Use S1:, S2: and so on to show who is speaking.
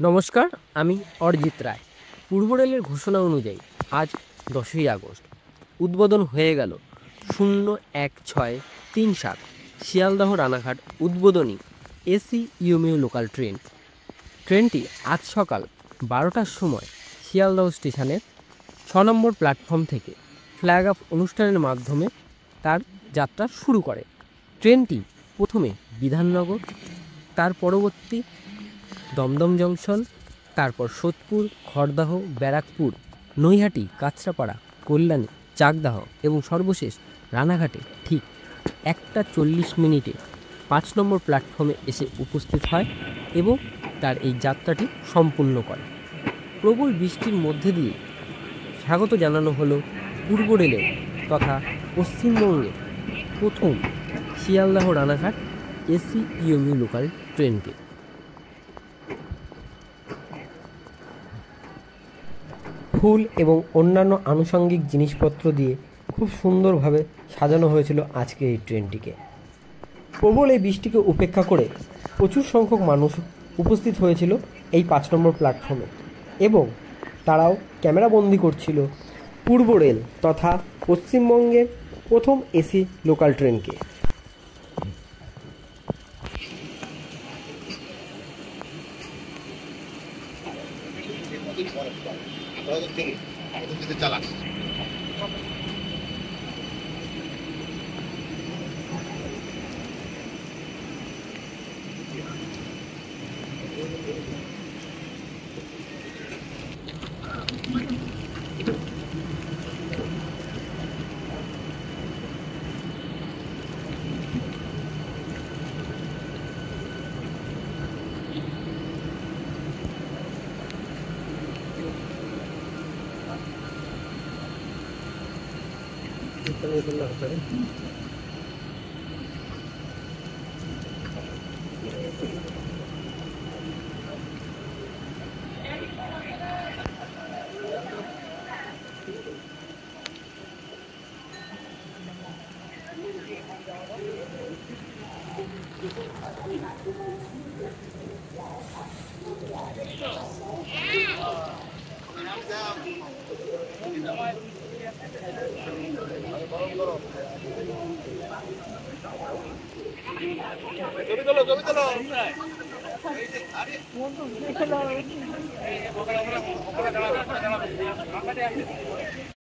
S1: নমস্কার, আমি অরিজিৎ রায়। পূর্ব রেলের ঘোষণা অনুযায়ী আজ 10ই আগস্ট উদ্বোধন হয়ে গেল 01637 শিয়ালদহ রানাঘাট উদ্বোধনী এসি ইউমিউ লোকাল ট্রেন। ট্রেনটি আজ সকাল 12টার সময় শিয়ালদহ স্টেশনের 6 নম্বর প্ল্যাটফর্ম থেকে ফ্ল্যাগ অফ অনুষ্ঠানের মাধ্যমে তার যাত্রা শুরু করে। ট্রেনটি প্রথমে বিধাননগর, তার পরবর্তী দমদম জংশন, তারপর সোদপুর, খড়দাহ, ব্যারাকপুর, নৈহাটি, কাঁচরাপাড়া, কল্যাণী, চাকদাহ এবং সর্বশেষ রানাঘাটে ঠিক 1:40 5 নম্বর প্ল্যাটফর্মে এসে উপস্থিত হয় এবং তার এই যাত্রাটি সম্পূর্ণ করে। প্রবল বৃষ্টির মধ্যে দিয়ে স্বাগত জানানো হলো পূর্ব রেলের তথা পশ্চিমবঙ্গের প্রথম শিয়ালদহ রানাঘাট এসি ইউমিউ লোকাল ট্রেনকে। ফুল এবং অন্যান্য আনুষঙ্গিক জিনিসপত্র দিয়ে খুব সুন্দরভাবে সাজানো হয়েছিল আজকে এই ট্রেনটিকে। প্রবল এই বৃষ্টিকে উপেক্ষা করে প্রচুর সংখ্যক মানুষ উপস্থিত হয়েছিল এই 5 নম্বর প্ল্যাটফর্মে এবং তারাও ক্যামেরাবন্দি করছিল পূর্ব রেল তথা পশ্চিমবঙ্গের প্রথম এসি লোকাল ট্রেনকে।
S2: চালাক ছবি তোলো